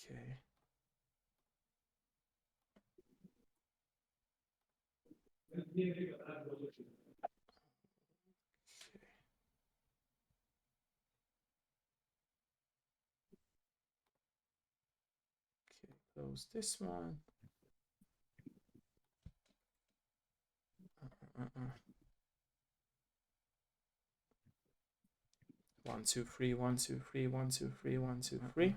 Okay. Close this one. 1, 2, 3, 1, 2, 3, 1, 2, 3, 1, 2, 3.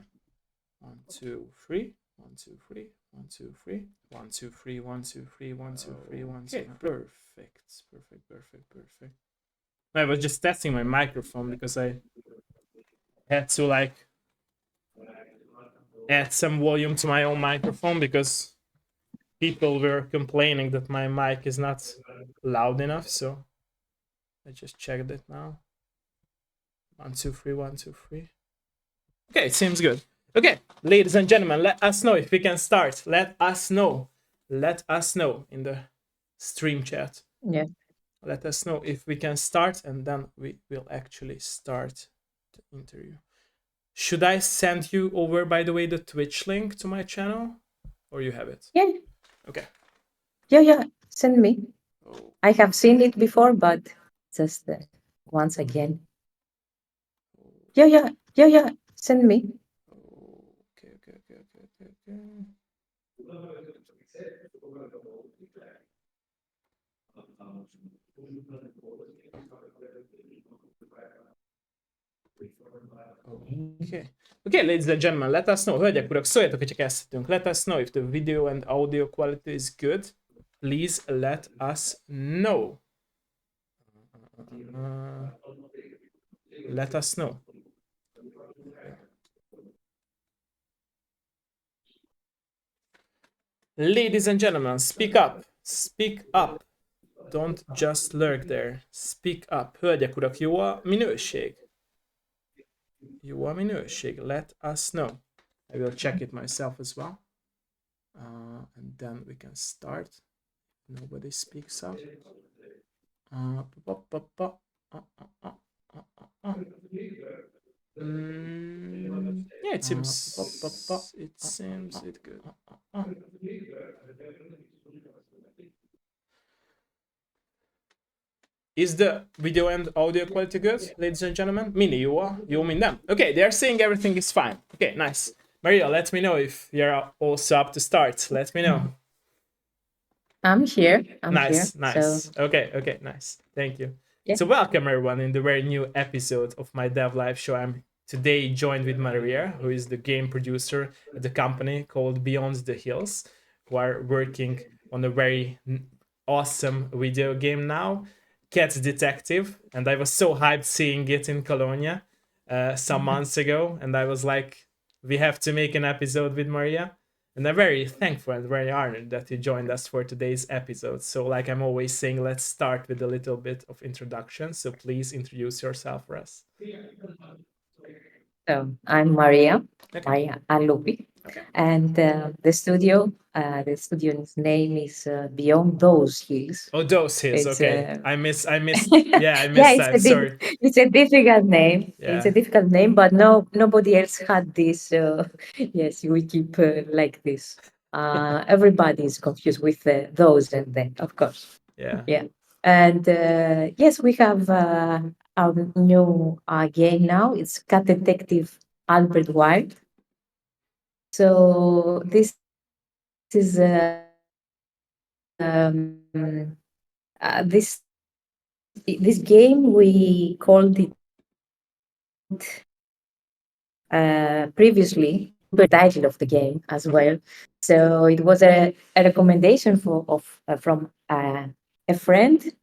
1, 2, 3. 1, 2, 3. 1, 2, 3. 1, 2, 3. 1, 2, 3. 1, 2, 3. 1, 2. Perfect. I was just testing my microphone because I had to like add some volume to my own microphone because people were complaining that my mic is not loud enough. So I just checked it now. 1, 2, 3. 1, 2, 3. Okay, it seems good. Okay, ladies and gentlemen, let us know if we can start. Let us know in the stream chat. Yeah. Let us know if we can start, and then we will actually start the interview. Should I send you over, by the way, the Twitch link to my channel, or you have it? Yeah. Okay. Yeah. Send me. Oh. I have seen it before, but just once again. Yeah. Send me. Okay. Okay, ladies and gentlemen, let us know. Hölgyek, urak, szóljatok, hogyha kezdhetünk. Let us know if the video and audio quality is good. Please let us know. Let us know. Ladies and gentlemen, speak up. Speak up. Don't just lurk there. Speak up. Hölgyek, urak, jó a minőség? Jó a minőség? Let us know. I will check it myself as well. And then we can start. Nobody speaks up. Yeah, it seems it good. Is the video and audio quality good, ladies and gentlemen? Mini, you mean them? Okay, they're saying everything is fine. Okay, nice. Maria, let me know if you're also up to start. Let me know. I'm here. Nice. So... Okay, nice. Thank you. Yeah. So welcome everyone in the very new episode of my Dev Live show. I'm today joined with Maria, who is the game producer at the company called Beyond the Hills, who are working on a very awesome video game now, Cat Detective. And I was so hyped seeing it in Cologne some months ago, and I was like, we have to make an episode with Maria. And I'm very thankful and very honored that you joined us for today's episode. So, like I'm always saying, let's start with a little bit of introduction. So, please introduce yourself for us. So I'm Maria, Okay. Maria Aloupi. Okay. And the studio's name is Beyond Those Hills. Oh, those hills. It's, okay. I missed. Yeah, I missed that. Sorry. It's a difficult name. Yeah. It's a difficult name, but nobody else had this. Yes, we keep like this. Everybody is confused with those and then, of course. Yeah. Yeah. And yes, we have our new game now. It's Cat Detective Albert White. So this is this game we called it previously the title of the game as well. So it was a recommendation from a friend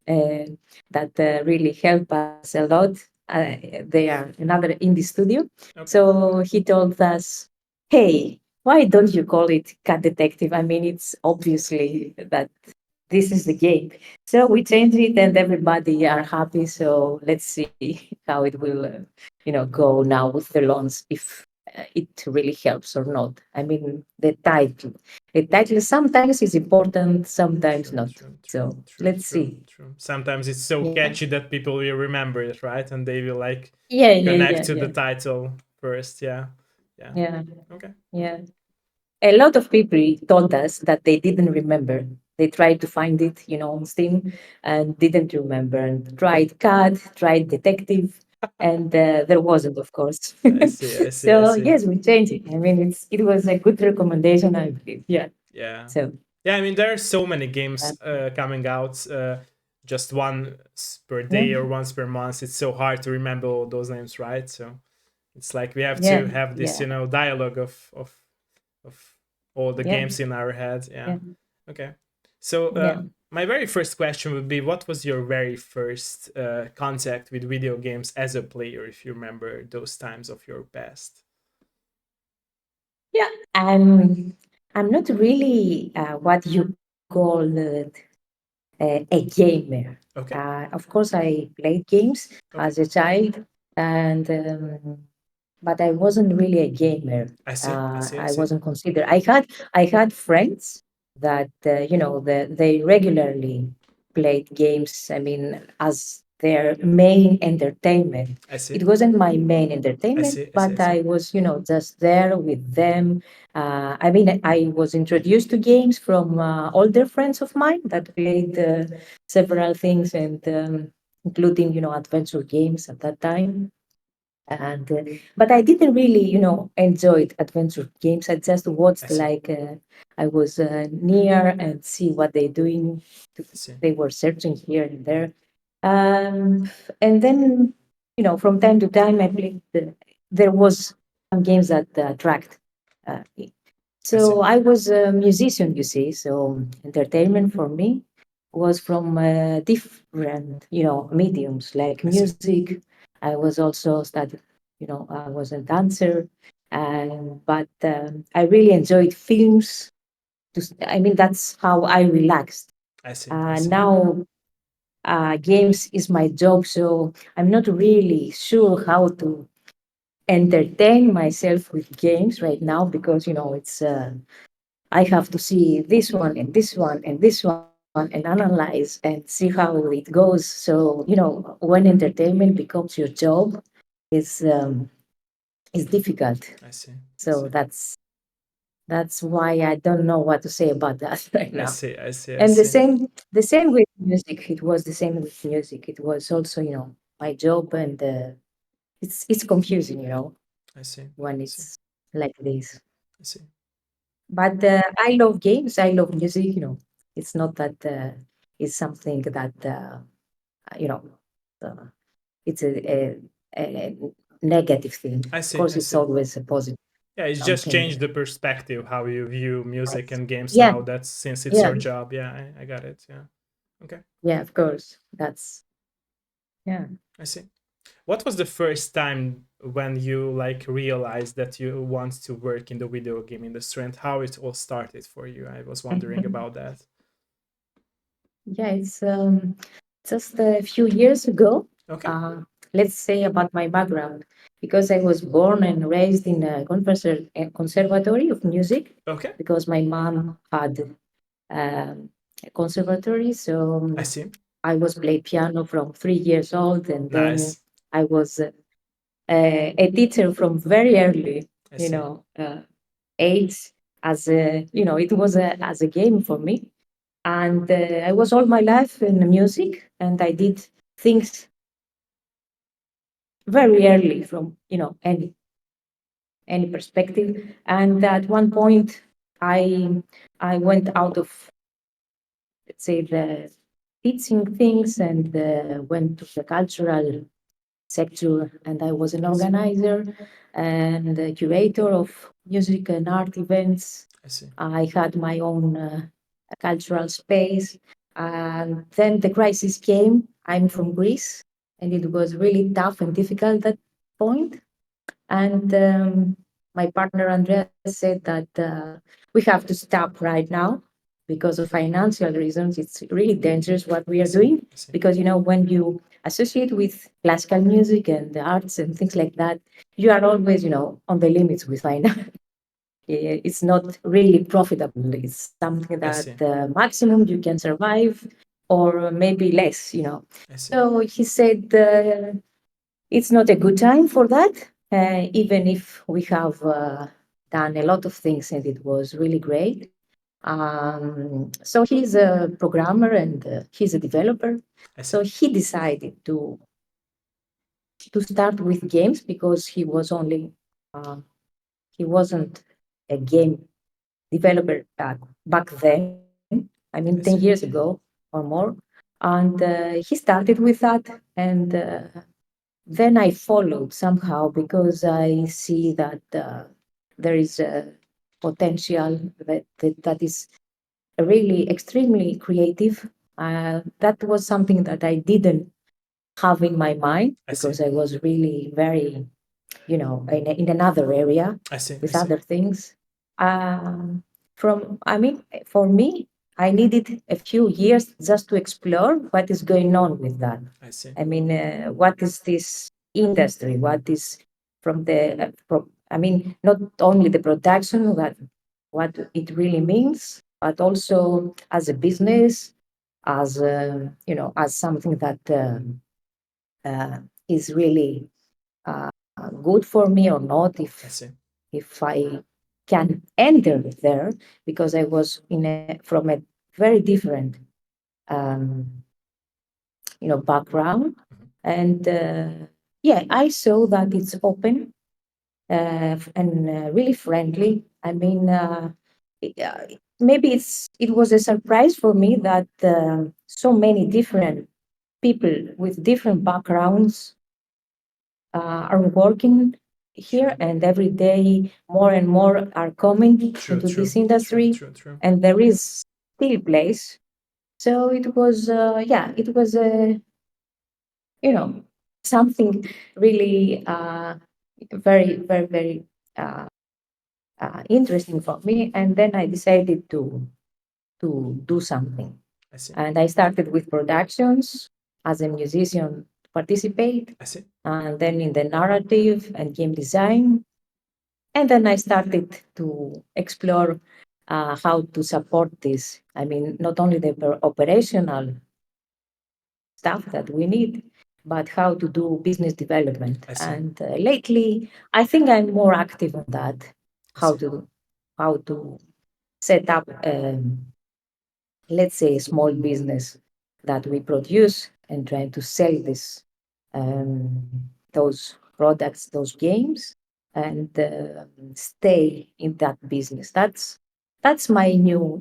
that really helped us a lot. They are another indie studio. Okay. So he told us, hey, why don't you call it Cat Detective? I mean, it's obviously that this is the game. So we changed it and everybody are happy. So let's see how it will, go now with the launch, if it really helps or not. I mean, the title sometimes is important, sometimes not. So let's see. True. Sometimes it's so catchy that people will remember it, right? And they will like connect to the title first. Yeah. Yeah. Yeah. Okay. Yeah. A lot of people told us that they didn't remember. They tried to find it, on Steam and didn't remember and tried CAD, tried Detective, and there wasn't, of course. I see. I see. I So see. yes, we changed it. I mean, it was a good recommendation, I believe. Yeah. Yeah. So Yeah, I mean, there are so many games uh, coming out, just per yeah, day or once per month. It's so hard to remember all those names, right? So it's like we have yeah, to have this, yeah, dialogue of all the yeah, games in our head. Yeah. yeah, Okay. So yeah. my very first question would be, what was your very first contact with video games as a player, if you remember those times of your past? Yeah, I'm not really what you call a gamer. Okay. Of course, I played games Okay. as a child, and but I wasn't really a gamer. I see. I see. I I see. wasn't considered. I had friends that they regularly played games. I mean, as their main entertainment. I see. It wasn't my main I entertainment, see. I see. I but see. I was, just there with them. I mean, I was introduced to games from older friends of mine that played several things, and including, adventure games at that time. And but I didn't really, enjoy adventure games. I just I watched, see. like, I was near and see what they're doing. I see. They were searching here and there. And then, from time to time, I played. There was some games that attract me. I see. So I was a musician, you see. So entertainment for me was from different, mediums like I see. music. I was also studied, I was a dancer, and but I really enjoyed films. I mean, that's how I relaxed. I see. I see. Now, games is my job, so I'm not really sure how to entertain myself with games right now because it's I have to see this one and this one and this one and analyze and see how it goes. So when entertainment becomes your job, is is difficult. I see. I So see. that's why I don't know what to say about that right I now. see. I see. I And the see. same the same with music. It was the same with music. It was also my job, and it's confusing I see. I when see. it's like this. I see. But I love games. I love music. It's not that it's something that you know uh, it's a negative thing. I Of see. course, I it's see. always a positive Yeah, it's just something. changed the perspective how you view music Nice. and games Yeah, now. That's since it's yeah, your job. Yeah, I got it. Yeah. Okay. yeah. Of course, that's yeah. I see. What was the first time when you like realized that you want to work in the video game industry and how it all started for you? I was wondering about that. Yeah, it's just a few years ago. Okay. Uh, let's say about my background, because I was born and raised in a conservatory of music, Okay. because my mom had a conservatory. So I see. I was played piano from 3 years old, and then Nice. I was a teacher from very early, I see. age. As a, it was as a game for me, and I was all my life in music, and I did things very early from any perspective. And at one point, I went out of, let's say, the teaching things, and went to the cultural sector, and I was an I see. organizer and a curator of music and art events. I see. I had my own cultural space. And then the crisis came. I'm from Greece, and it was really tough and difficult at that point. And my partner Andrea said that we have to stop right now because of financial reasons. It's really dangerous what we I are see. doing, I see. because when you associate with classical music and the arts and things like that, you are always on the limits with finance. It's not really profitable. It's something I that see. maximum you can survive, or maybe less. I see. So he said it's not a good time for that. even if we have done a lot of things and it was really great. So he's a programmer and he's a developer. I see. So he decided to start with games because uh, he wasn't a game developer back then. I mean, 10 I years see. ago or more. And he started with that. And then I followed somehow because I see that there is a potential that is really extremely creative. That was something that I didn't have in my mind I see. because I was really very, in another area I see. I with see. other things. Um, I mean, for me, I needed a few years just to explore what is going on with that. I see. I mean, what is this industry? What is from the, I mean, not only the production, what it really means, but also as a business, as as something that uh, is really uh, good for me or not. I see. If I can enter there, because I was from a very different um, background, Mhm. and yeah, I saw that it's open and really friendly. I mean, maybe it was a surprise for me that so many different people with different backgrounds are working here, True. and every day more and more are coming True. into True. this True. industry, True. True. and there is still place. So it was, yeah, it was you know something really very, very, very uh, interesting for me. And then I decided to do something, I see. and I started with productions as a musician to participate, I see. and then in the narrative and game design. And then I started to explore how to support this. I mean, not only the operational stuff that we need, but how to do business development. I see. And lately, I think I'm more active on that. I How see. to how to set up, let's say, a small business that we produce and trying to sell those products, those games, and stay in that business. That's my new,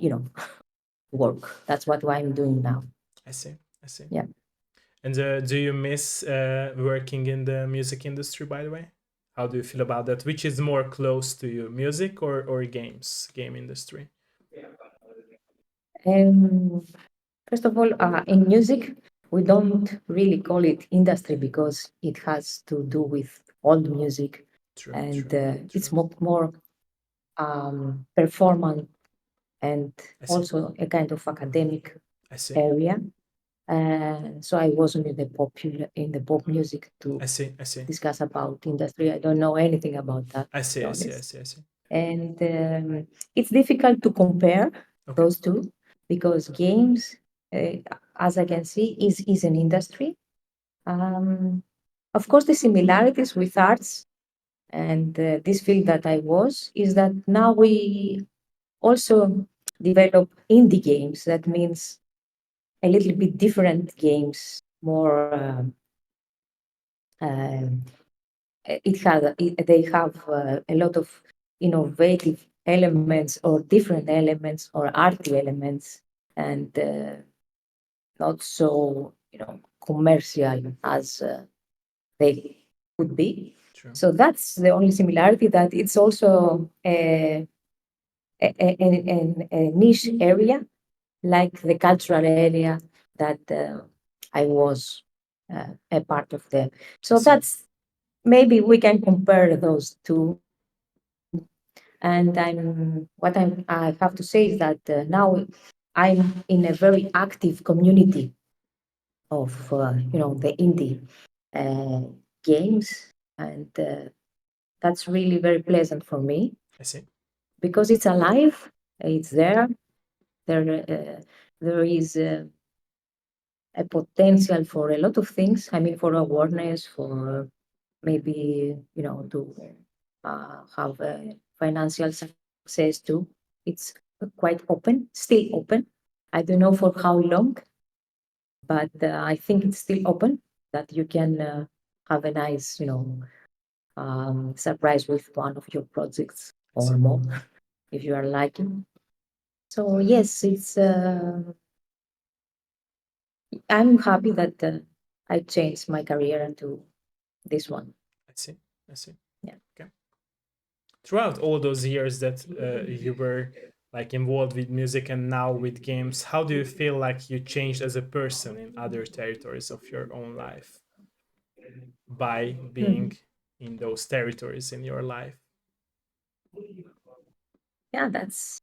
work. That's what I'm doing now. I see. I see. Yeah. And do you miss working in the music industry, by the way? How do you feel about that? Which is more close to you, music or games, game industry? Um, First of all, in music, we don't really call it industry because it has to do with old music, True, and true, it's true. more performance and I see. also a kind of academic I see. area. So I wasn't in the pop music I to see. I see. discuss about industry. I don't know anything about that, I to be see. I see. I honest. see. I see. And it's difficult to compare Okay. those two because games, uh, as I can see, is an industry. Um, of course, the similarities with arts and this field that I was is that now we also develop indie games. That means a little bit different games, more. Um, they have a lot of innovative elements or different elements or arty elements, and not so commercial as they could be. True. So that's the only similarity, that it's also a niche area like the cultural area that I was a part of them. I So see. that's, maybe we can compare those two. And I have to say is that now I'm in a very active community of the indie uh, games, and that's really very pleasant for me I see. because it's alive, it's there. There is a potential for a lot of things. I mean, for awareness, for maybe to have financial success too. It's quite open, still open. I don't know for how long, but I think it's still open that you can have a nice, surprise with one of your projects I or see. more if you are liking. So yes, it's. I'm happy that I changed my career into this one. I see. I see. Yeah. Okay. Throughout all those years that you were like involved with music and now with games, how do you feel like you changed as a person in other territories of your own life by being Mhm. in those territories in your life? Yeah, that's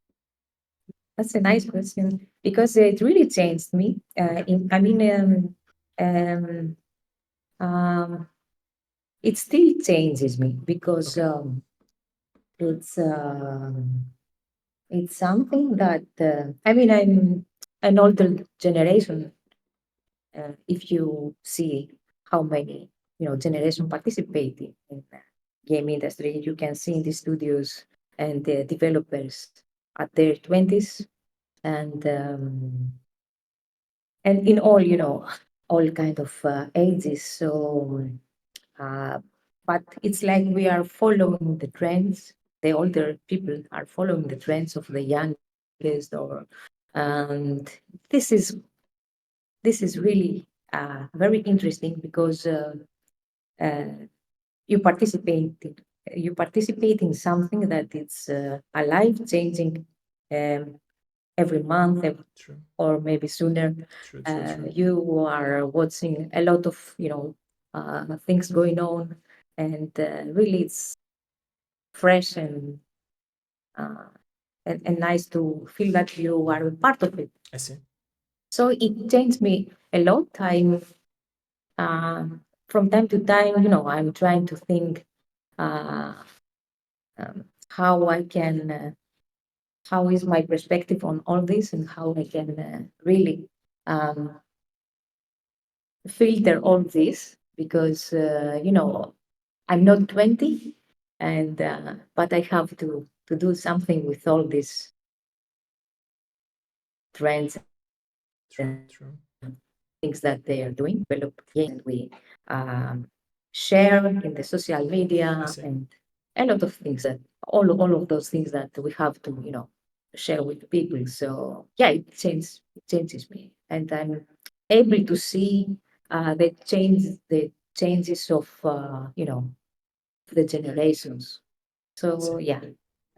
a nice question because it really changed me. Okay. Um, um, it still changes me because Okay. it's it's something that I'm an older generation. If you see how many generation participating in the game industry, you can see in the studios and the developers at their 20s and in all all kind of ages. So uh, but it's like we are following the trends. The older people are following the trends of the youngest, or and this is this is really very interesting because uh, you participate in, you participate in something that it's a life changing um, every month True. or maybe sooner. True. True. True. You are watching a lot of things going on, and really it's fresh uh, and nice to feel that you are a part of it. I see. So it changed me a lot. I'm uh, from time to time, I'm trying to think uh, how I can, how is my perspective on all this, and how I can really um, filter all this because I'm not 20, and but I have to do something with all these trends and True. True. things that they are doing, develop games, and we share in the social I media see. and a lot of things that all of those things that we have to share with people. So yeah, it changes me, and I'm able to see the changes of the generations. I see. So yeah,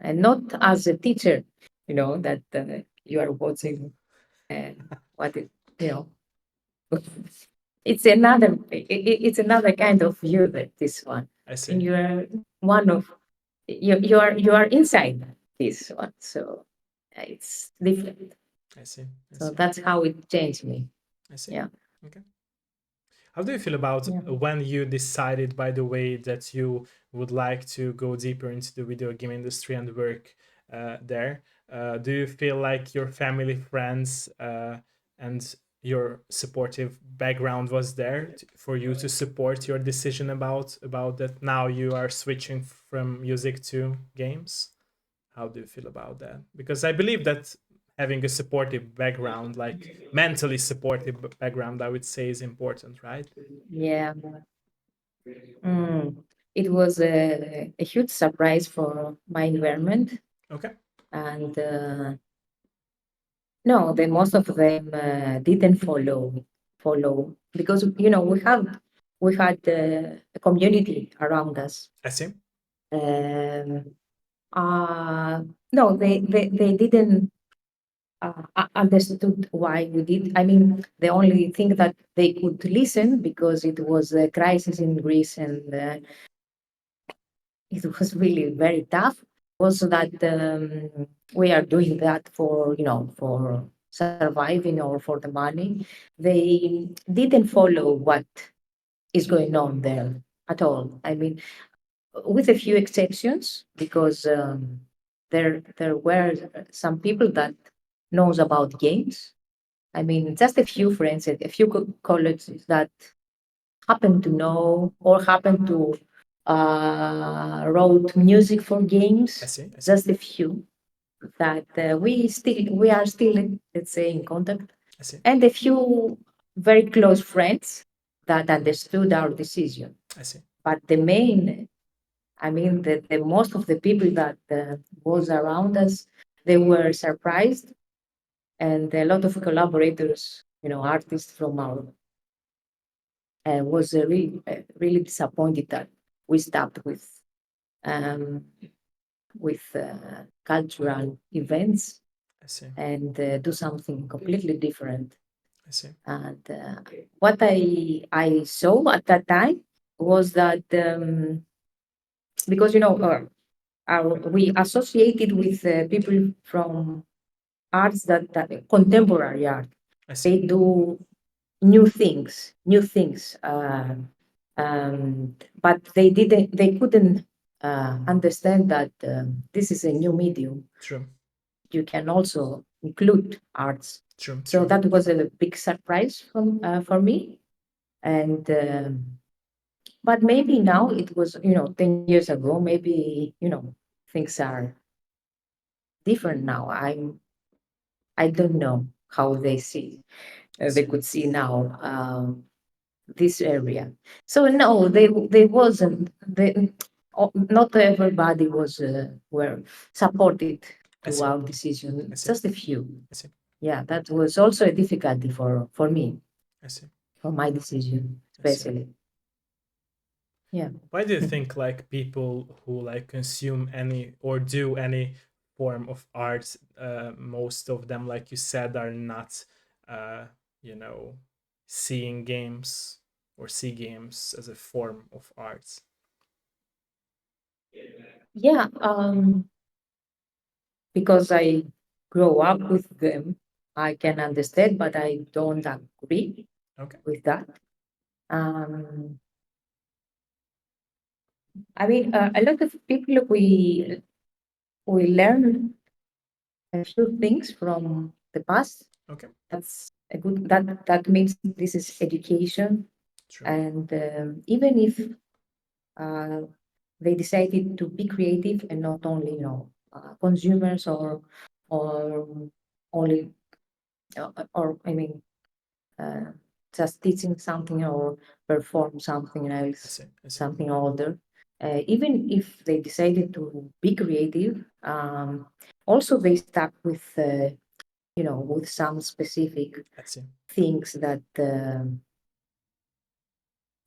and not as a teacher, that you are watching what it, you know it's another kind of view that this one, I see. and you are one of you are inside this one, so it's different. I see. I So see. that's how it changed me. I see. Yeah. Okay. How do you feel about Yeah. when you decided, by the way, that you would like to go deeper into the video game industry and work there? Do you feel like your family, friends, and your supportive background was there for you to support your decision about that? Now you are switching from music to games. How do you feel about that? Because I believe that having a supportive background, like mentally supportive background, I would say is important, right? Yeah. Mm. It was a huge surprise for my environment, Okay. and no, the most of them didn't follow because we had a community around us. I see. Um, no, they didn't understood why we did. I mean, the only thing that they could listen because it was a crisis in Greece and it was really very tough. Was that we are doing that for for surviving or for the money. They didn't follow what is going on there at all. I mean, with a few exceptions, because there were some people that knows about games. I mean, just a few friends, a few colleagues that happen to know or happen to wrote music for I games, see. I see. just a few that we are still, let's say, in contact, I see. and a few very close friends that understood our decision. I see. But the main, I mean, the most of the people that was around us, they were surprised, and a lot of collaborators, artists from our, was really disappointed that we stopped um, with cultural events I see. and do something completely different. I see. And what I saw at that time was that because we associated with people from arts that contemporary art. I see. They do new things, but they couldn't understand that this is a new medium. True. You can also include arts. True. So True. that was a big surprise for me. And but maybe now it was 10 years ago. Maybe things are different now. I don't know how I they see. could see now this area. So no, they wasn't. Not everybody were supported I to see. our I decision. see. Just a few. I see. Yeah, that was also a difficulty for me, I see. for my decision, I see. especially. Yeah. Why do you think like people who like consume any or do any form of art, most of them, like you said, are not, uh, you know, seeing games or see games as a form of art? Yeah. Because I grow up with them, I can understand, but I don't agree Okay. with that. Um, I mean, a lot of people we learn a few things from the past. Okay. That's a good. That means this is education, True. and even if uh, they decided to be creative and not only consumers or only or I mean uh, just teaching something or perform something I else, see. I see. something older. Even if they decided to be creative, also they stuck with some specific I see. things that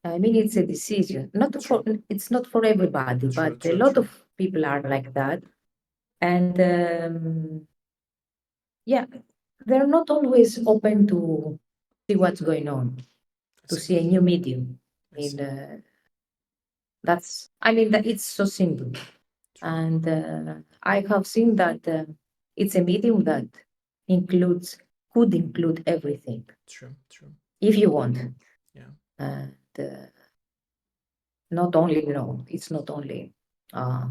I mean, it's a decision. Not for True. it's not for everybody, but True. a True. lot True. of people are like that. And yeah, they're not always open to see what's going on, I to see. see a new medium. I In see. I mean, that it's so simple. True. And I have seen that it's a medium that includes could include everything True. True. if you want. Yeah. And not only, it's not only uh,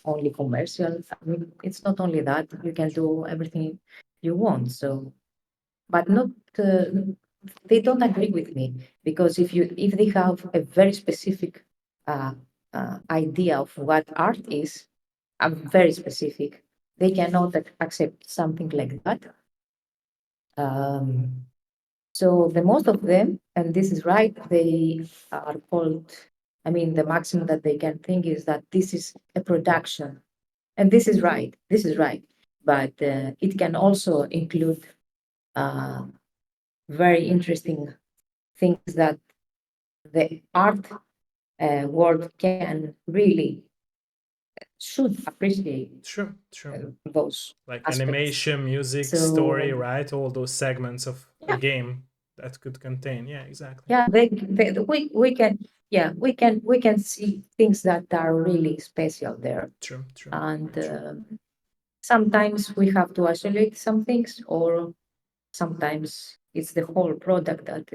only commercial. I mean, it's not only that you can do everything you want. So, but not uh, they don't agree with me because if they have a very specific uh, idea of what art is, very specific, they cannot accept something like that. Um, so the most of them, and this is right, they are called. I mean, the maximum that they can think is that this is a production. And this is right. This is right. But it can also include uh, very interesting things that the art world can really should appreciate True. True. those Like aspects. animation, music, story, So right? All those segments of a yeah, game that could contain. Yeah, exactly. yeah, we can see things that are really special there, True, true, and very true. sometimes we have to isolate some things, or sometimes it's the whole product that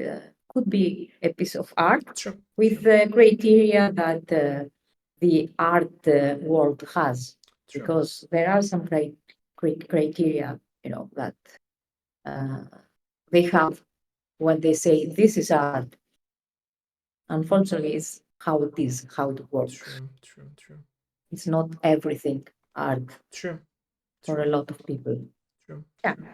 could be a piece of art True, with true, the criteria that the art world has, true, because there are some criteria, that uh, they have when they say this is art. Unfortunately, how it is, how it works. True, true, true, It's not everything art true, for a true, lot of people. true, Yeah. true.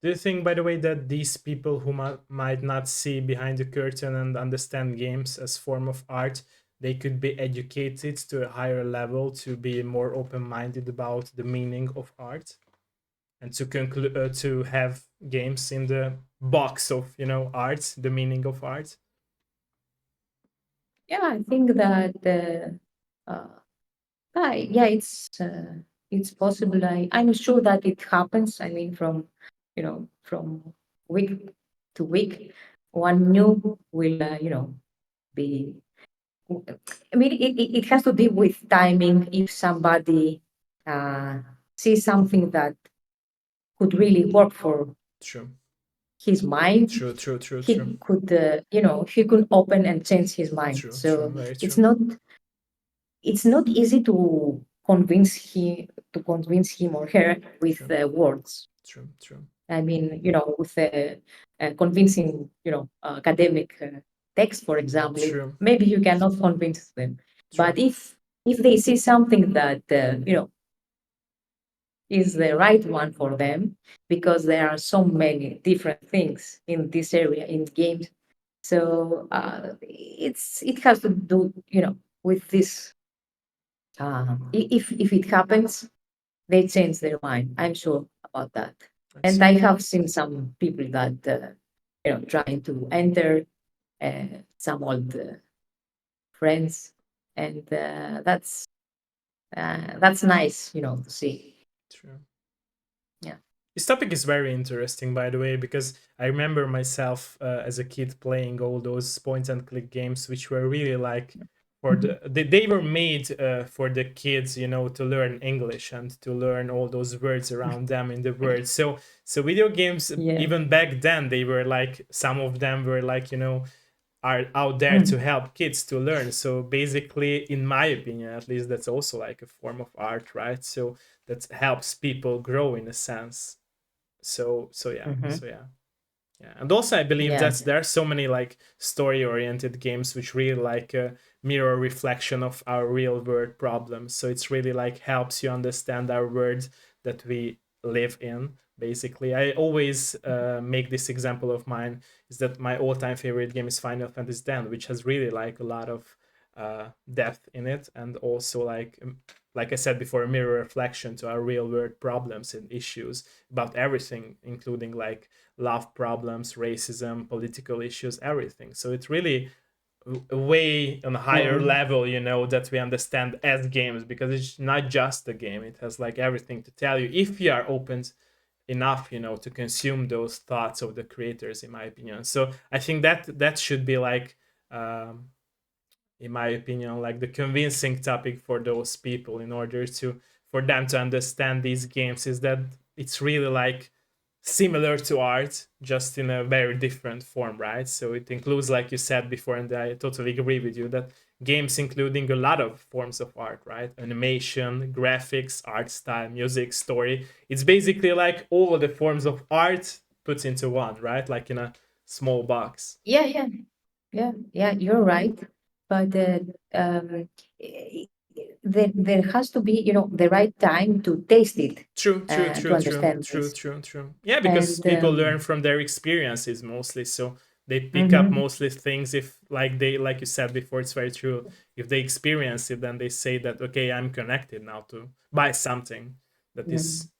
Do you think, by the way, that these people who might not see behind the curtain and understand games as form of art, they could be educated to a higher level to be more open-minded about the meaning of art and to conclude to have games in the box of art, the meaning of art? Yeah, I think that yeah, it's possible. I'm sure that it happens. I mean, from week to week, one new will be. I mean, it has to do with timing. If somebody uh, sees something that could really work for True, his mind, true, true, true, true, he could, he could open and change his mind. true, true, So very it's true, not easy to convince him or her with true, words. true, true, I mean, with convincing, academic text, for example, true, maybe you cannot convince them. true, But if they see something that is the right one for them, because there are so many different things in this area in games. So it has to do, with this. If it happens, they change their mind. I'm sure about that. I And see. I have seen some people that trying to enter some old friends, and that's nice, to see. True. Yeah. This topic is very interesting, by the way, because I remember myself as a kid playing all those point and click games, which were really like for Mhm. they were made for the kids, to learn English and to learn all those words around them in the words. So video games, Yeah. even back then, they were like some of them were like are out there to Mm. help kids to learn. So basically, in my opinion, at least, that's also like a form of art, right? So that helps people grow in a sense. So yeah, Mhm. so yeah, yeah. And also I believe Yeah. that there are so many like story oriented games which really like mirror reflection of our real world problems. So it's really like helps you understand our world that we live in. Basically, I always make this example of mine is that my all-time favorite game is Final Fantasy X, which has really like a lot of depth in it, and also like I said before, a mirror reflection to our real world problems and issues about everything, including like love problems, racism, political issues, everything. So it's really way on a higher Mm. level, that we understand as games, because it's not just a game. It has like everything to tell you if you are open enough, to consume those thoughts of the creators, in my opinion. So I think that should be like in my opinion, like the convincing topic for those people in order to for them to understand these games is that it's really like similar to art, just in a very different form, right? So it includes, like you said before, and I totally agree with you that games including a lot of forms of art, right? Animation, graphics, art style, music, story. It's basically like all the forms of art put into one, right? Like in a small box. Yeah. Yeah. Yeah. Yeah. You're right. But there has to be, the right time to taste it, True, true, to true, true, understand true, this. true, true. Yeah, because And people learn from their experiences mostly, so they pick up mhm, mostly things if, like you said before, it's very true. If they experience it, then they say that okay, I'm connected now to buy something that is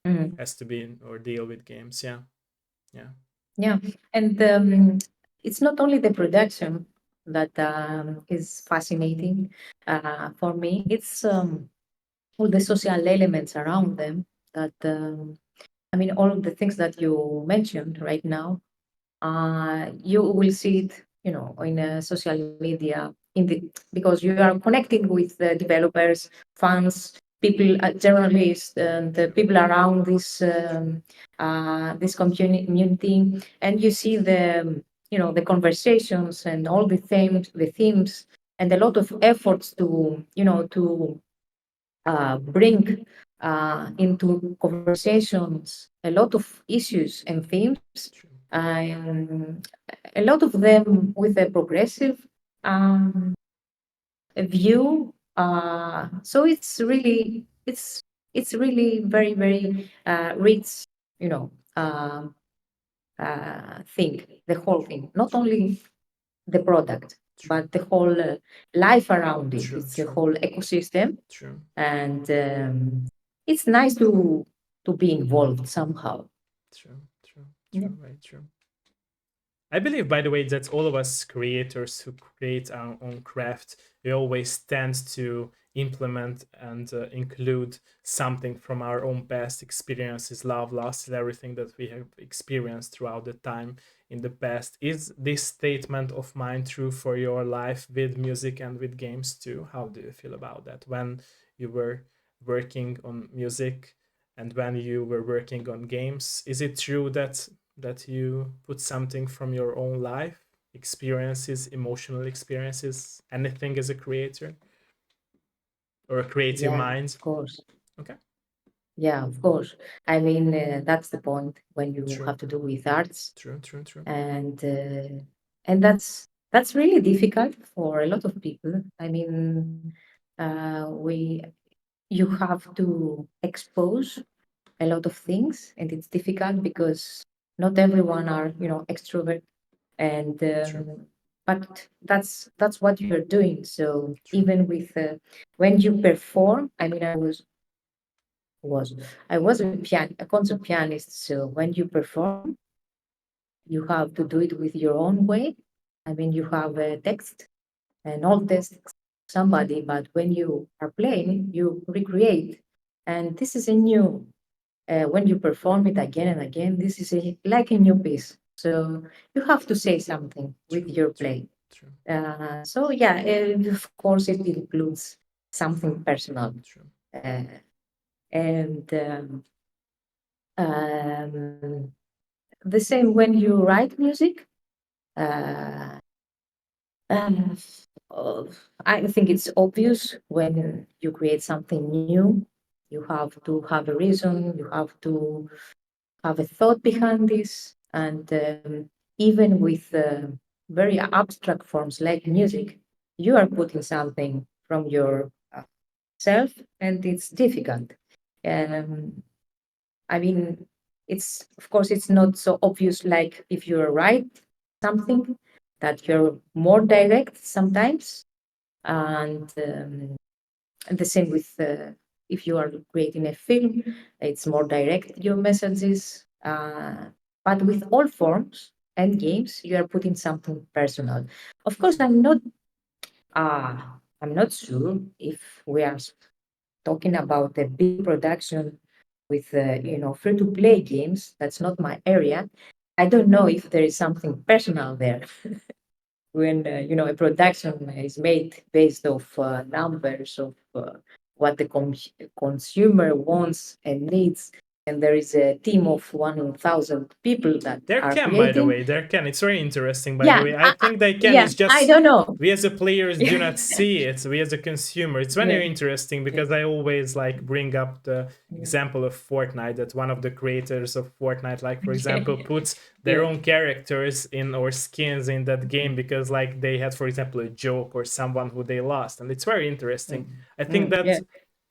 mhm, mhm. has to be or deal with games. Yeah, yeah, Yeah, and it's not only the production that is fascinating for me. It's all the social elements around them. That I mean, all of the things that you mentioned right now. You will see it, in social media because you are connecting with the developers, fans, people, journalists, and the true, people around this community, and you see the conversations and all the themes, and a lot of efforts to bring into conversations a lot of issues and themes, true, um, a lot of them with a progressive. view. So it's really very very rich, you know, thing. The whole thing, not only the product, True. but the whole life around it. True. It's a True. whole ecosystem, True. and it's nice to be involved somehow. True. True. Yeah. True. Very true. I believe, by the way, that all of us creators who create our own craft, we always tend to implement and include something from our own past experiences, love, loss, and everything that we have experienced throughout the time in the past. Is this statement of mine true for your life with music and with games too? How do you feel about that? When you were working on music and when you were working on games, is it true that you put something from your own life, experiences, emotional experiences, anything as a creator or a creative Yeah, mind? of course. Okay, Yeah, of course. I mean, that's the point when you true, have to do with arts, true, true, true, and that's really difficult for a lot of people. I mean, we you have to expose a lot of things, and it's difficult because not everyone are, extrovert, and true, but that's what you're doing. So true, even with when you perform, I mean, was I was a concert pianist. So when you perform, you have to do it with your own way. I mean, you have a text, an old text, somebody, but when you are playing, you recreate, and this is a new. When you perform it again and again, this is like a new piece. So you have to say something with true, your true, play. true, So yeah, of course, it includes something personal, true, uh, and um, the same when you write music. Uh, um, uh, I think it's obvious when you create something new, you have to have a reason, you have to have a thought behind this, and even with very abstract forms like music, you are putting something from your self, and it's difficult. Um, I mean, it's of course it's not so obvious like if you write something that you're more direct sometimes, and the same with if you are creating a film, it's more direct your messages. But with all forms and games, you are putting something personal. Of course, uh, I'm not sure if we are talking about a big production with free to play games. That's not my area. I don't know if there is something personal there when a production is made based off numbers of what the consumer wants and needs, and there is a team of 1,000 people that There are can, by the creating. way, there can. It's very interesting, by the Yeah, way. I think they can. yeah, It's I just don't know. we as a players do not see it. We as a consumer, it's Yeah, very interesting yeah, because I always like bring up the yeah, example of Fortnite that one of the creators of Fortnite, like for example, puts their yeah, own characters in or skins in that game because like they had, for example, a joke or someone who they lost, and it's very interesting. I think that yeah,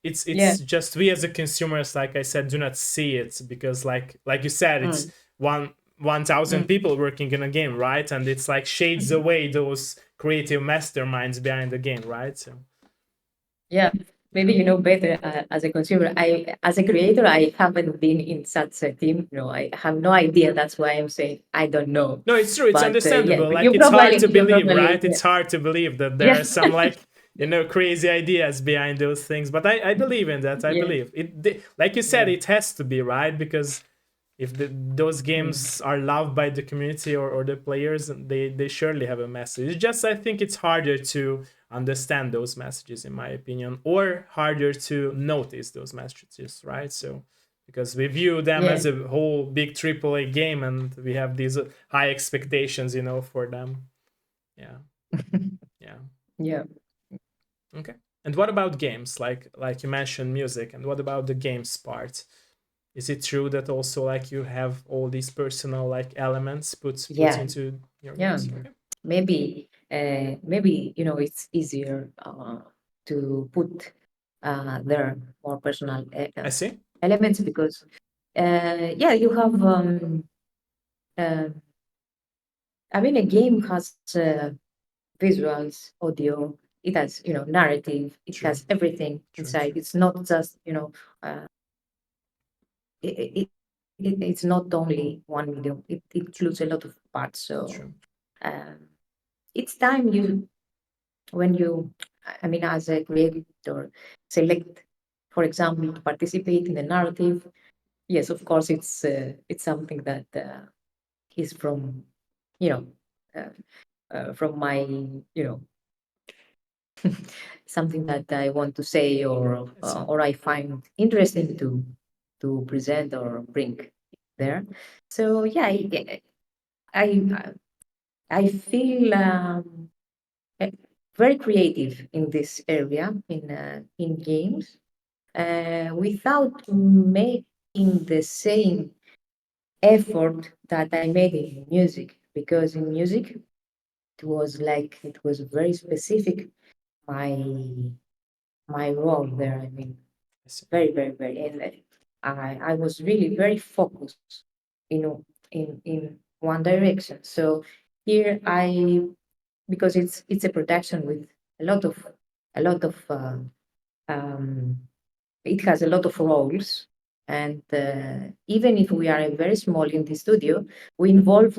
it's yeah, just we as a consumers, like I said, do not see it because like you said, it's mm, 1,000 mm, people working in a game, right? And it's like shades away those creative masterminds behind the game, right? So yeah. yeah. Maybe you know better as a consumer. As a creator, I haven't been in such a team. No, I have no idea. That's why I'm saying I don't know. No, it's true. It's But yeah, understandable. Like you it's hard probably, to you believe, probably, right? It's hard to believe that there yeah, are some like crazy ideas behind those things. But I believe in that. I yeah, believe it. Like you said, yeah, it has to be right because if those mm, games are loved by the community or the players, they surely have a message. It's just I think it's harder to understand those messages, in my opinion, or harder to notice those messages, right? So because we view them yeah, as a whole big AAA game and we have these high expectations, for them. Yeah, yeah. yeah, Okay. And what about games? Like you mentioned music, and what about the games part? Is it true that also like you have all these personal like elements put yeah, into your yeah. games? Okay. Maybe. maybe it's easier to put their more personal I see. elements because yeah, you have uh, I mean, a game has visuals, audio. It has, narrative. It True. has everything True. inside. True. It's not just, uh, it's not only one medium. It includes a lot of parts. So True. um, it's time you when you, I mean, as a creator, select, for example, to participate in the narrative. Yes, of course, it's something that is from, you know, from my, you know, something that I want to say I see. or I find interesting to present or bring there. So yeah, I I feel eh, very creative in this area in games without making the same effort that I made in music because in music it was very specific my my role there. I mean, I see. very, very, very. And I was really very focused, in one direction. So here because it's a production with a lot of a lot of um, it has a lot of roles, and even if we are very small in the studio, we involve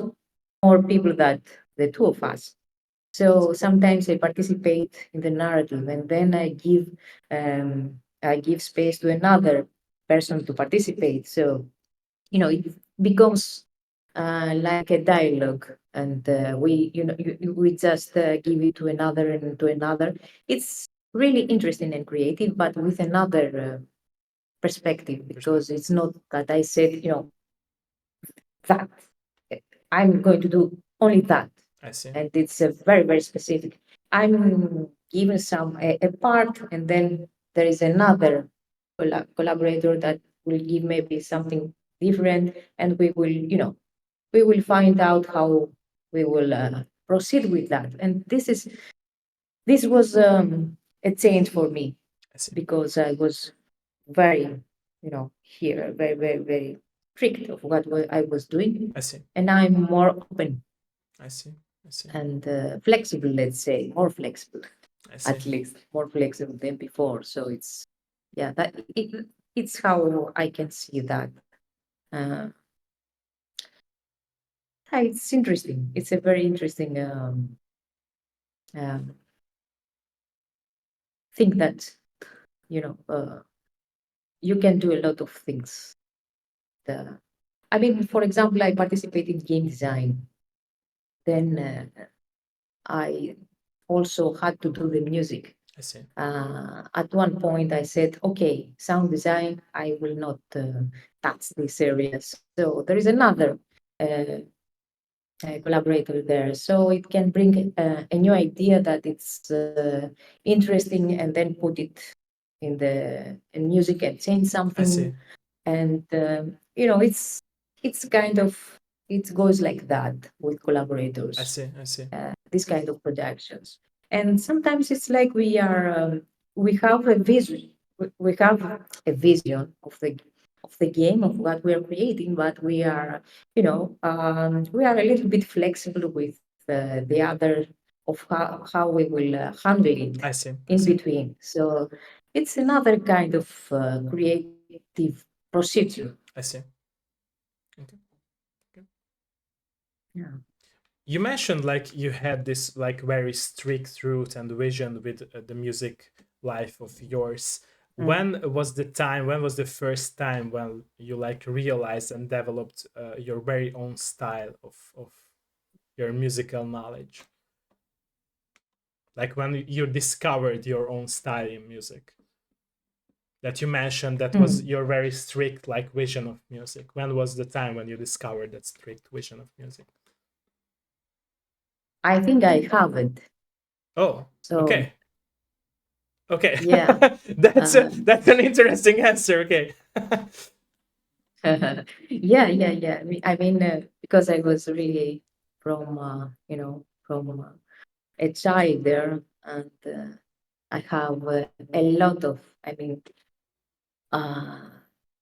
more people than the two of us. So sometimes I participate in the narrative, and then I give space to another person to participate. So it becomes like a dialogue, and we just give it to another and to another. It's really interesting and creative, but with another perspective because Perspective. it's not that I said that I'm going to do only that, I see. and it's a very very specific. I'm given a part, and then there is another collaborator that will give maybe something different, and we will find out how we will proceed with that. And this was a change for me I see. because I was very here very very very strict of I was doing, I see. and I'm more open I see. I see. and flexible, let's say, more flexible, I see. at least more flexible than before. So yeah, it's how I can see that. Uh, it's interesting. It's a very interesting um, thing that you know uh, you can do a lot of things. The, I mean, for example, I participate in game design. Then I also had to do the music. I see. At one point, I said, okay, sound design, I will not touch this area. So there is another uh, collaborator there. So it can bring a new idea that it's interesting and then put it in music and change I see. something. And, it's kind of, it goes like that with I collaborators, see. I see. this kind of productions. And sometimes it's like we have a vision, we have a vision of the game of what we are creating, but we are a little bit flexible with the other of how we will handle it I see. I in see. between. So it's another kind of creative procedure. I see. Okay. Okay. Yeah. You mentioned like you had this like very strict route and vision with the music life of yours. Mm. When was the time? When was the first time when you like realized and developed your very own style of your musical knowledge? Like when you discovered your own style in music that you mentioned that was Mm. your very strict like vision of music. When was the time when you discovered that strict vision of music? I think I haven't. Oh, So okay. Okay. yeah. That's an interesting answer. Okay. Yeah, yeah, yeah. I mean, because I was really from, from a child there, and I have a lot of, I mean, uh,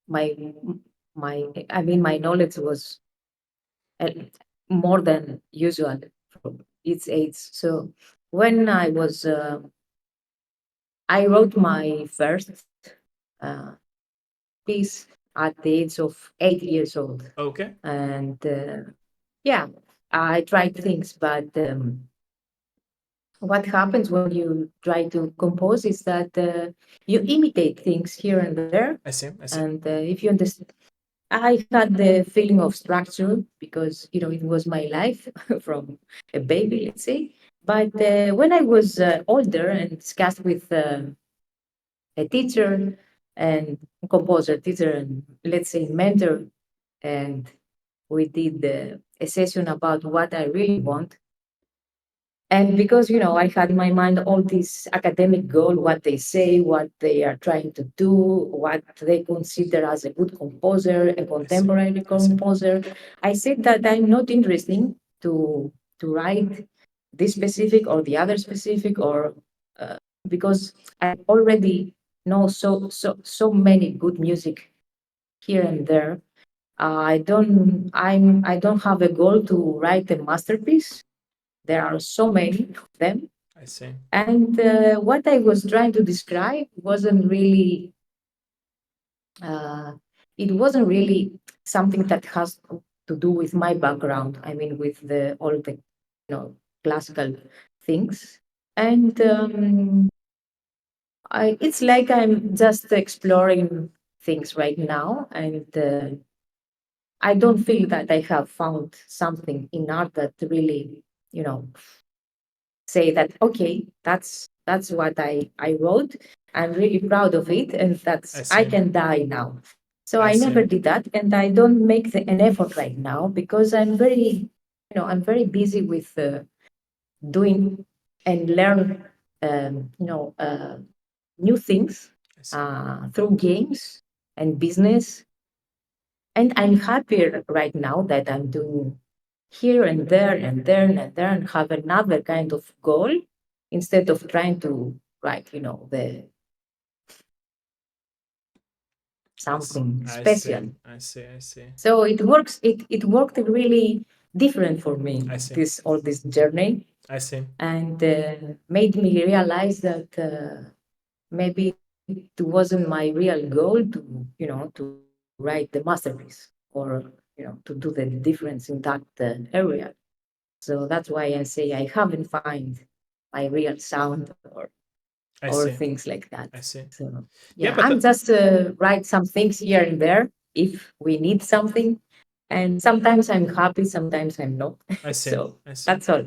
my my knowledge was uh, more than usual for its age. So when I wrote my first uh, piece at the age of 8 years old, Okay, and yeah, I tried things, but what happens when you try to compose is that you imitate things here and there, I see, I see, and if you understand, I had the feeling of structure because it was my life from a baby, let's say. But when I was older and discussed with a teacher and composer, teacher, and let's say mentor, and we did a session about what I really want. And because, I had in my mind all this academic goal, what they say, what they are trying to do, what they consider as a good composer, a I see, contemporary I see, composer, I said that I'm not interested to write this specific or the other specific, or because I already know so many good music here and there. I don't have a goal to write a masterpiece. There are so many of them. I see, And what I was trying to describe uh, it wasn't really something that has to do with my background. I mean, with all the, classical things. And it's like I'm just exploring things right now. And I don't feel that I have found something in art that really, you know, say that okay, that's what I wrote. I'm really proud of it, and I that's I see, can die now. So I I never see, did that, and I don't make an effort right now because I'm very busy with doing and learn new things I see, through games and business. And I'm happier right now that I'm doing here and there and there and there and have another kind of goal instead of trying to write, the something I see, special. I see, I see, So it worked really different for me, I see, this all this journey, I see, and made me realize that maybe it wasn't my real goal to to write the masterpiece or to do the difference in that area. So that's why I say I haven't find my real sound I or see, things like that. I see. So Yeah, yeah, but I'm just write some things here and there if we need something, and sometimes I'm happy, sometimes I'm not. I see, So I see. that's all.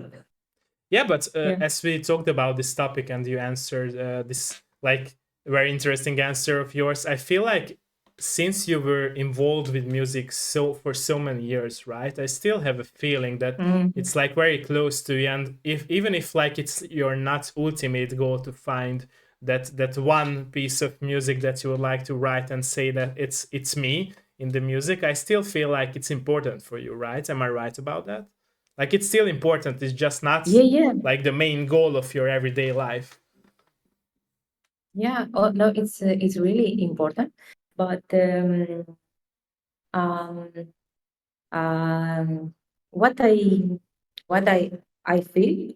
Yeah, but Yeah. as we talked about this topic and you answered this like very interesting answer of yours, I feel like since you were involved with music so for so many years, right? I still have a feeling that Mhm. it's like very close to you, and if even if like it's your not ultimate goal to find that one piece of music that you would like to write and say that it's me in the music, I still feel like it's important for you, right? Am I right about that? Like it's still important. It's just not Yeah, yeah, like the main goal of your everyday life. yeah. Oh no, it's really important, but um, um, what I feel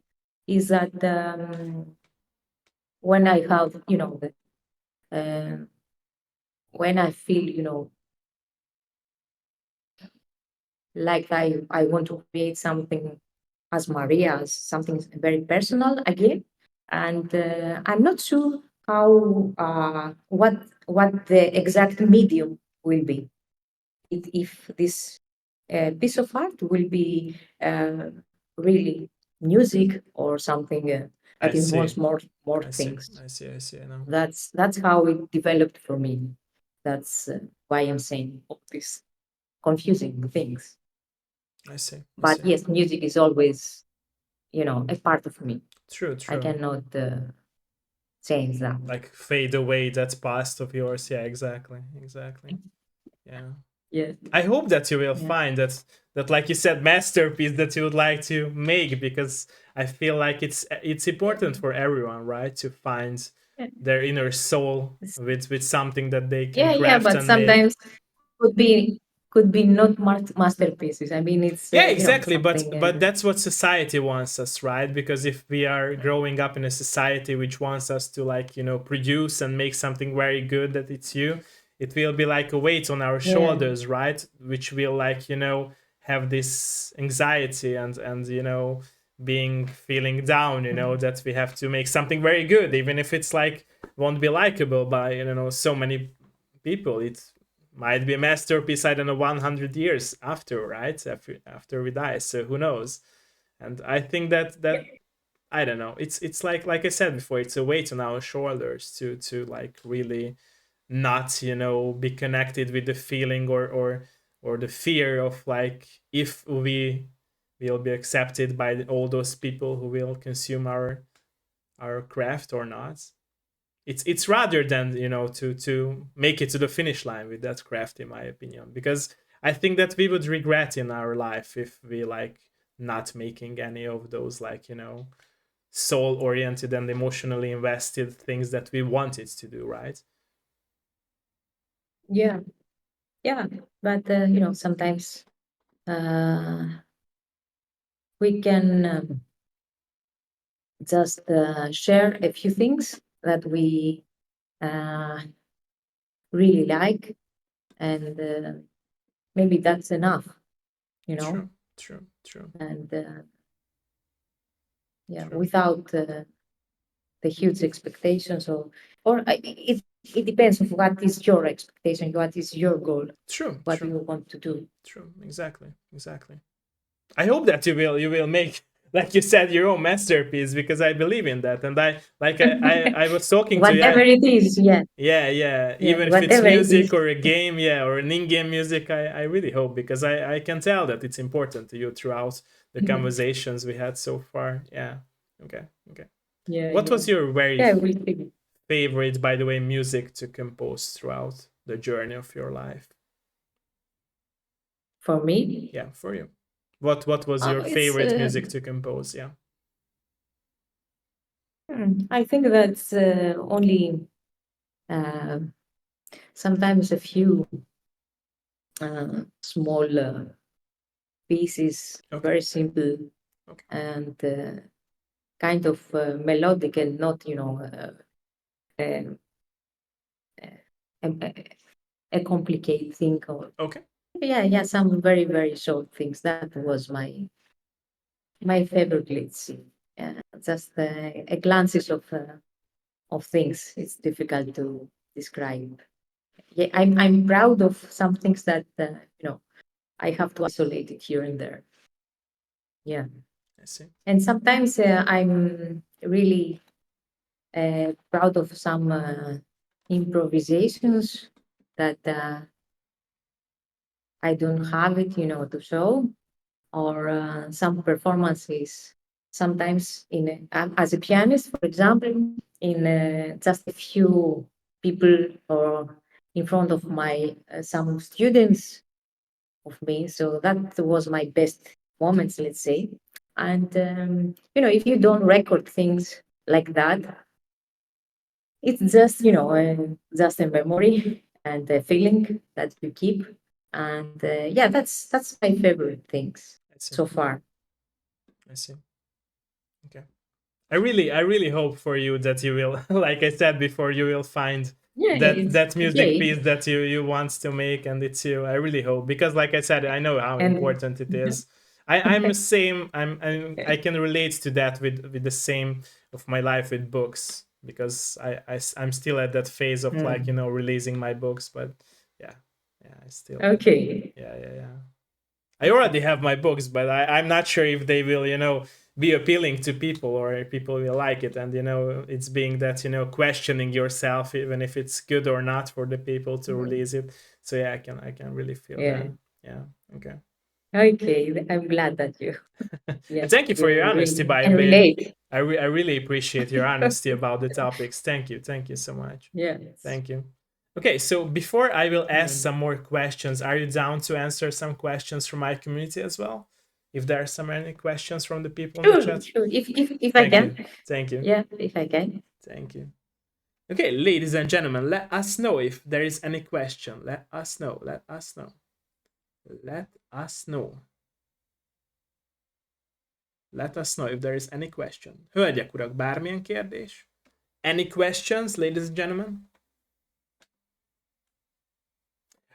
is that when I have uh, when I feel like I want to create something as Maria, as something very personal again, and I'm not sure how what the exact medium will be. If this piece of art will be really music or something I that see. involves more I see. things. I see. I see. I know. That's how it developed for me. That's why I'm saying all these confusing things. I see. I But see. yes, music is always, a part of me. True. I True. cannot change that. Like fade away that past of yours. Yeah. Exactly. Exactly. Yeah. Yeah. I hope that you will Yeah. find that like you said masterpiece that you would like to make, because I feel like it's important for everyone, right, to find Yeah. their inner soul It's- with something that they can yeah, craft but and make. sometimes could be could be not masterpieces. I mean, it's Yeah, you know, exactly. But something. that's what society wants us, right? Because if we are growing up in a society which wants us to like produce and make something very good that it's you, it will be like a weight on our Yeah. shoulders, right? Which will like have this anxiety and being feeling down, that we have to make something very good, even if it's like won't be likable by so many people. It might be a masterpiece, I don't know, 100 years after, right, after we die, so who knows. And I think that I don't know, it's like I said before, it's a weight on our shoulders to like really not be connected with the feeling or the fear of like if we will be accepted by all those people who will consume our craft or not. It's rather than to make it to the finish line with that craft, in my opinion, because I think that we would regret in our life if we like not making any of those like soul oriented and emotionally invested things that we wanted to do, right? Yeah. Yeah. But sometimes uh, we can just share a few things that we uh, really like, and maybe that's enough, you know. True, true, true, And yeah, true, without the huge expectations, it depends on what is your expectation, what is your goal, true, what true, you want to do. true, exactly, exactly. I hope that you will make, like you said, your own masterpiece, because I believe in that, and I was talking to Whatever you. it is, yeah. Yeah, yeah. Yeah, Even if it's whatever it music is. or a game, yeah, or an in-game music, I really hope, because I can tell that it's important to you throughout the conversations we had so far. Yeah. Okay. Okay. Yeah, What yeah. was your very Yeah, we'll see. favorite, by the way, music to compose throughout the journey of your life? For me, Yeah, for you. What was your it's favorite music to compose? Yeah. I think that's only uh, sometimes a few small pieces, Okay. very simple Okay. and kind of melodic, and not uh, a, a complicated thing. Or Okay. yeah, yeah, some very very short things. That was my favorite. Let's see, just a glances of things. It's difficult to describe. Yeah, I'm proud of some things that I have to isolate it here and there. Yeah, I see. and sometimes I'm really proud of some improvisations that I don't have it, to show, or some performances. Sometimes as a pianist, for example, in just a few people or in front of my some students of me. So that was my best moments, let's say. And if you don't record things like that, it's just just a memory and a feeling that you keep. And yeah, that's my favorite things I see. so far. I see. Okay. I really hope for you that you will, like I said before, you will find Yeah, it's that music okay. piece that you want to make, and it's you. I really hope, because like I said, I know how And important it is. I'm the same. I can relate to that with the same of my life with books, because I'm still at that phase of like Mm. releasing my books, but yeah, yeah, I still, Okay. yeah, yeah, yeah. I already have my books, but I'm not sure if they will, be appealing to people, or people will like it. And it's being that questioning yourself, even if it's good or not, for the people to Mhm. release it. So yeah, I can really feel Yeah. that. Yeah. Okay. Okay. I'm glad that you, And yeah, thank you for your you honesty, really by the can way. relate. I really appreciate your honesty about the topics. Thank you so much. Yes. Thank you. Okay, so before I will ask Mm. some more questions, are you down to answer some questions from my community as well? If there are some any questions from the people in the Sure, chat. sure. If I Thank can, you. Thank you. yeah, if I can. Thank you. Okay, ladies and gentlemen, let us know if there is any question. Let us know. Let us know. Let us know. Let us know if there is any question. Hölgyek, urak, bármilyen kérdés? Any questions, ladies and gentlemen?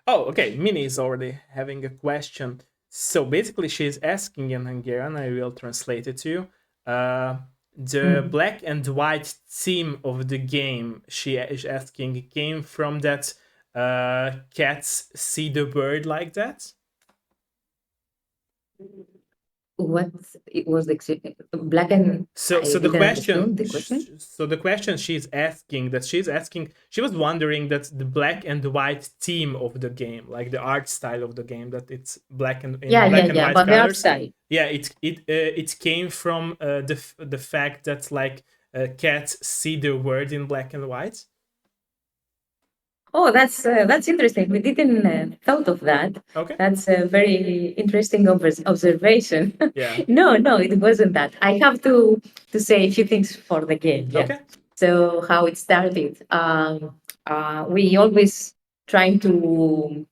Oh, okay. Minnie is already having a question. So basically, she's asking in Hungarian. I will translate it to you. The Mm. black and white theme of the game, she is asking, came from that cats see the bird like that. What it was the black and So, I so the didn't question, understand the question. so the question she was wondering that the black and white theme of the game, like the art style of the game, that it's black and in Yeah, yeah, black and yeah. white But the art colors. style. Yeah, it came from the fact that like cats see the word in black and white. Oh, that's interesting. We didn't thought of that. Okay. That's a very interesting observation. Yeah. No, no, it wasn't that. I have to say a few things for the game. Yeah. Okay. So how it started. We always trying to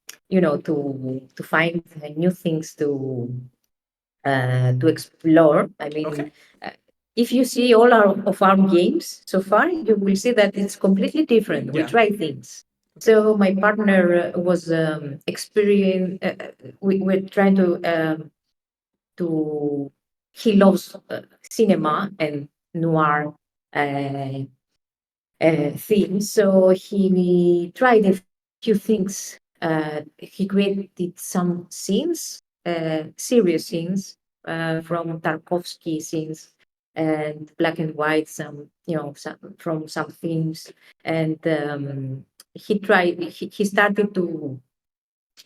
find new things to explore. I Okay. mean, uh, if you see all of our games so far, you will see that it's completely different. We Yeah. try things. Okay. So my partner was experience. We're trying to. He loves cinema and noir uh, theme. So he tried a few things. He created some scenes, serious scenes from Tarkovsky scenes and black and white, from some themes. And he started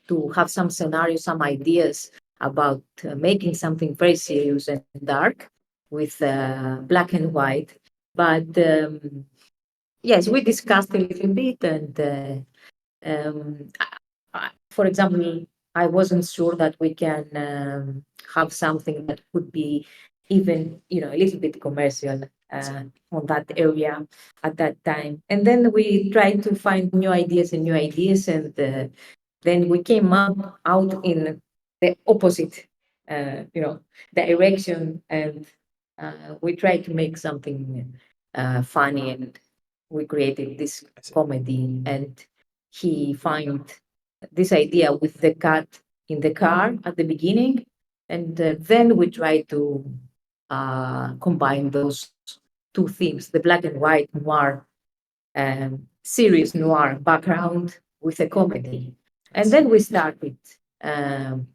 to have some scenarios, some ideas about making something very serious and dark with black and white. But yes, we discussed a little bit, and for example, I wasn't sure that we can have something that could be even, a little bit commercial on that area at that time. And then we tried to find new ideas, and then we came up out in the opposite, direction, and we tried to make something funny, and we created this I see. comedy. And he found this idea with the cat in the car at the beginning, and then we tried to combine those two themes, the black and white noir, serious noir background with a comedy. I And see. then we started. Um,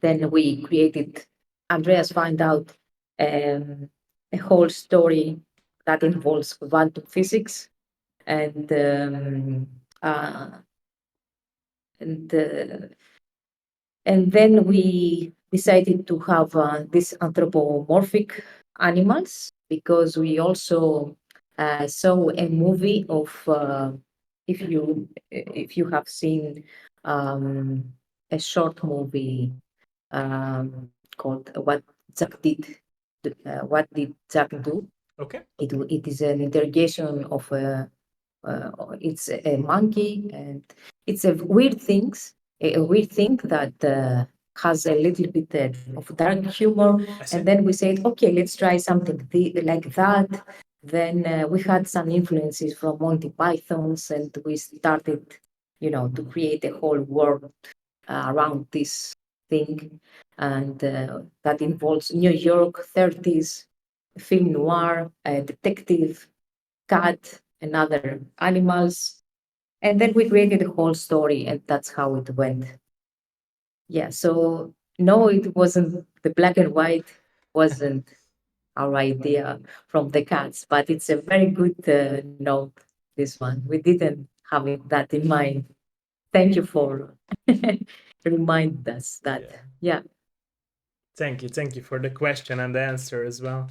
then we created. Andreas find out um, a whole story that involves quantum physics, and uh, and uh, and then we decided to have these anthropomorphic animals, because we also saw a movie of if you have seen um, a short movie called What Did Jack Do? Okay. It is an interrogation of it's a monkey, and it's a a weird thing that has a little bit of dark humor. I see. And then we said, okay, let's try something like that. Then we had some influences from Monty Pythons, and we started, to create a whole world around this thing, and that involves New York 30s, film noir, a detective, cat, and other animals. And then we created a whole story, and that's how it went. Yeah, so no, it wasn't the black and white, wasn't our idea from the cats, but it's a very good note, this one. We didn't have that in mind. Thank you for remind us that. Yeah. Yeah. Thank you. Thank you for the question and the answer as well.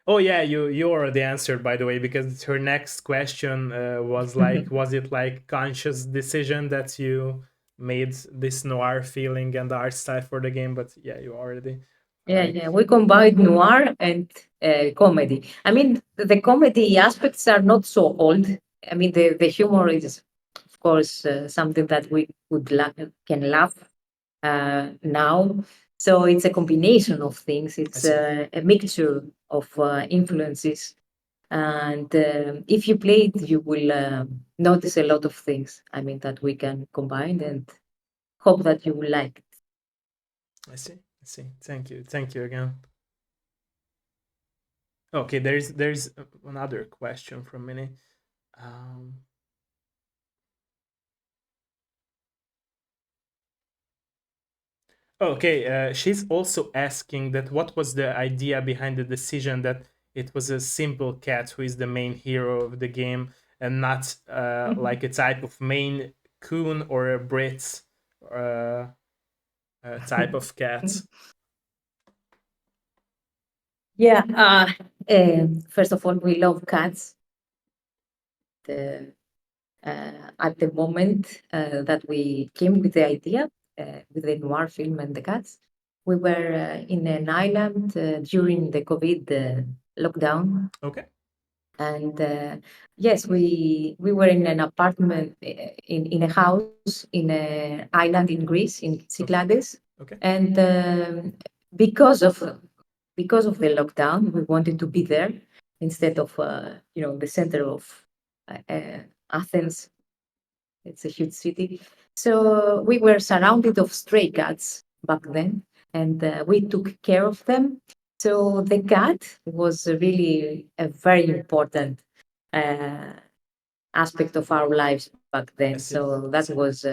Oh yeah, you already answered, by the way, because her next question was like, was it like conscious decision that you made this noir feeling and art style for the game? But yeah, you already Yeah, like yeah. We combined noir and comedy. I mean, the comedy aspects are not so old. I mean, the humor is, of course, something that we can laugh now. So it's a combination of things. I It's see. a mixture of influences. And if you play it, you will notice a lot of things. I mean, that we can combine and hope that you will like. I see. I see. Thank you again. Okay, there's another question from Minnie. Um, okay, she's also asking that what was the idea behind the decision that it was a simple cat who is the main hero of the game and not like a type of Maine Coon or a Brit uh, type of cat. Yeah. First of all, we love cats. The, at the moment that we came with the idea with the noir film and the cats, we were in an island during the COVID lockdown, Okay, and yes, we were in an apartment in a house in an island in Greece in okay, Cyclades, okay. and because of because of the lockdown, we wanted to be there instead of the center of Athens. It's a huge city. So we were surrounded of stray cats back then, and we took care of them. So the cat was really a very important uh, aspect of our lives back then. I see. So I that see. was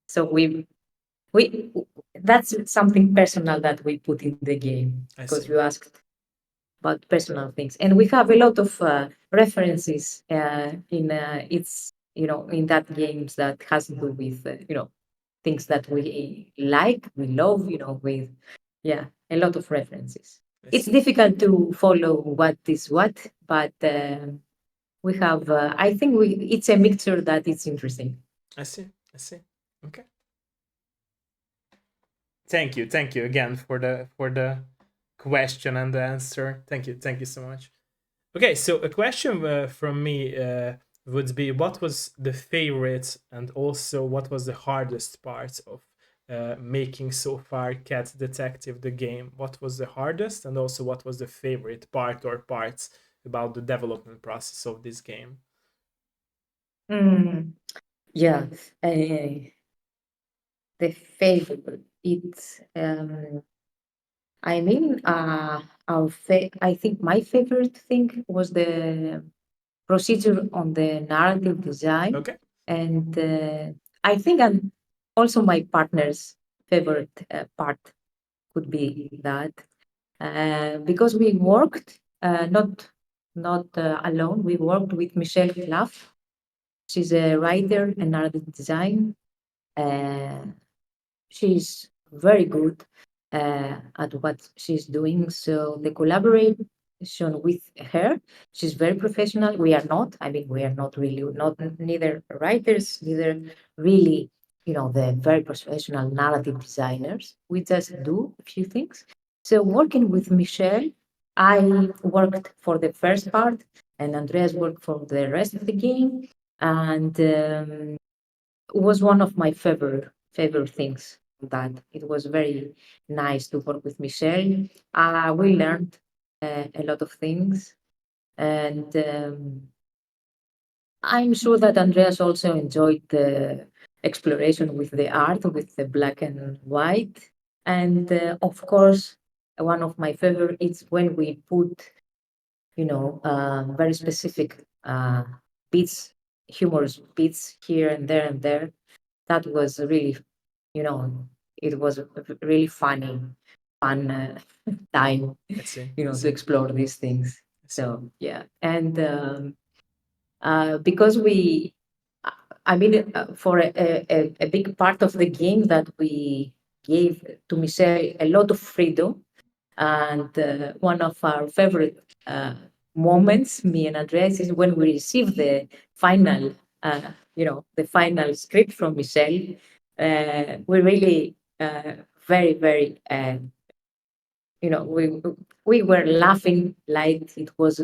so we that's something personal that we put in the game I because see. you asked about personal things, and we have a lot of references in its in that games that has to do with things that we like, we love, with yeah, a lot of references. I It's see. difficult to follow what is what, but we have. I think it's a mixture that it's interesting. I see. I see. Okay. Thank you again for the question and the answer. Thank you so much. Okay, so a question from me would be, what was the favorite and also what was the hardest part of making so far Cat Detective the game? What was the hardest and also what was the favorite part or parts about the development process of this game? Mm, yeah, the favorite. It's. I mean, I think my favorite thing was the procedure on the narrative design, Okay, and I think also my partner's favorite part could be that because we worked not alone. We worked with Michelle Clough. She's a writer and narrative design. Uh, she's very good at what she's doing. So the collaboration with her, she's very professional. We are not. I mean, we are not really not neither writers, neither really, the very professional narrative designers. We just do a few things. So working with Michelle, I worked for the first part, and Andreas worked for the rest of the game, and was one of my favorite things that it was very nice to work with Michelle. We learned a lot of things, and I'm sure that Andreas also enjoyed the exploration with the art, with the black and white. And of course, one of my favorite is when we put, very specific bits, humorous bits here and there and there. That was really, you know, it was a really fun time, I see. I to see. explore these things. I see. So yeah, and because uh, I mean, for a big part of the game that we gave to Michelle a lot of freedom, and one of our favorite uh, moments, me and Andreas, is when we received the final, the final script from Michelle. We really very, very, we were laughing like it was,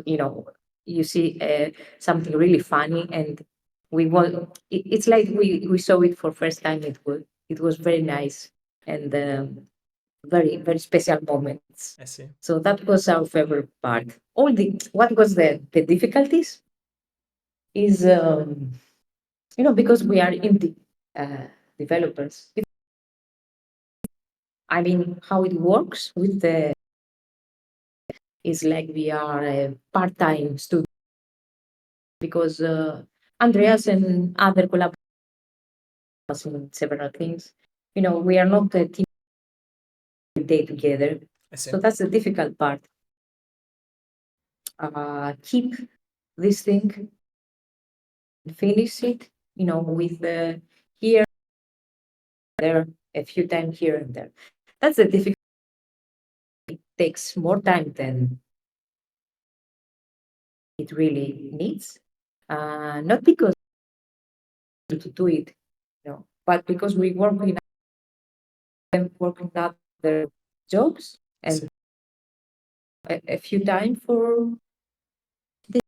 you see, something really funny, and it's like we saw it for first time. It was very nice, and very, very special moments. I see. So that was our favorite part. All the what was the difficulties is, because we are indie developers. I mean, how it works with the is like we are a part-time student, because Andreas and other collaborators in several things. We are not a team day together, I see. so that's the difficult part. Keep this thing, finish it, with here, there, a few times here and there. That's the difficult. It takes more time than it really needs. Not because to do it, but because we work in other jobs, I see. and a few times for this.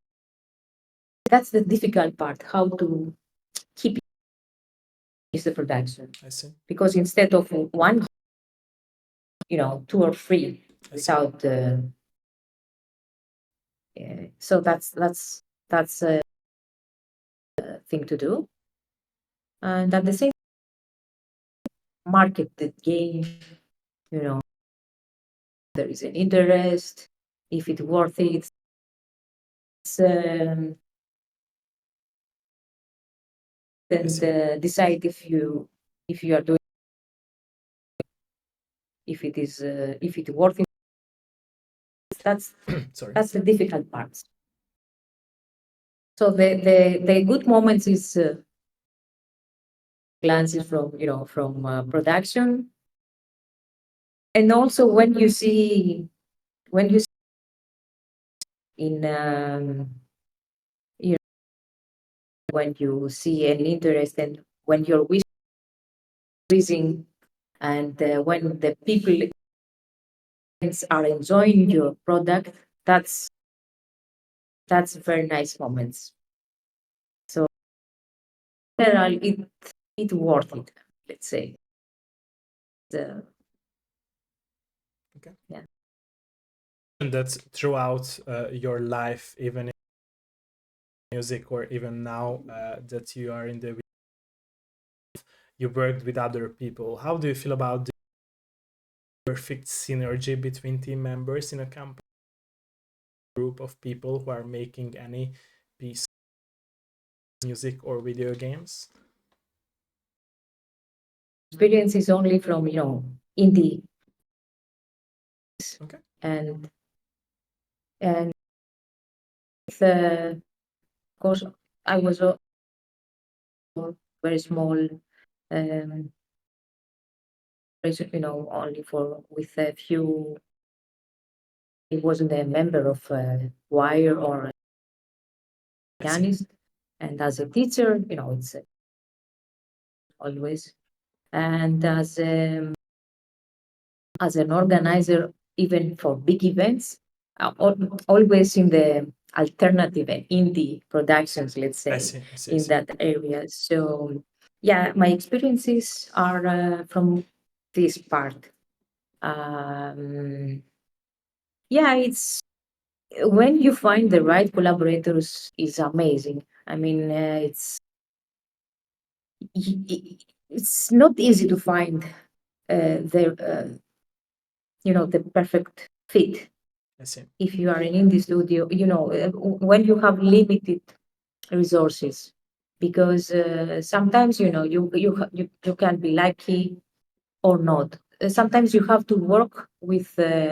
That's the difficult part, how to keep is the production. I see. Because instead of one, two or three I see. without, so that's a thing to do. And at the same, market the game, you know, there is an interest, if it's worth it. I And see. decide if you are doing, if it's worth it. That's Sorry. that's the difficult part. So the good moments is glances from production, and also when you see in, you know, when you see an interest, and when you're wishing, and when the people are enjoying your product, that's very nice moments. So overall, it worth it, let's say. The, Okay. yeah. And that's throughout your life, even in music, or even now that you are in the, you worked with other people. How do you feel about the perfect synergy between team members in a company, group of people who are making any piece of music or video games? Experience is only from, indie, Okay. and and of course I was very small, um, only for with a few. He wasn't a member of a choir or a I see. pianist, and as a teacher, it's always, and as an organizer, even for big events, always in the alternative and indie productions, let's I say, see. I see. I in see. that area. So, yeah, my experiences are from this part. Um, yeah, it's when you find the right collaborators is amazing. I mean, it's not easy to find the perfect fit. I see. If you are in the studio, when you have limited resources, because sometimes you can be lucky or not. Sometimes you have to work with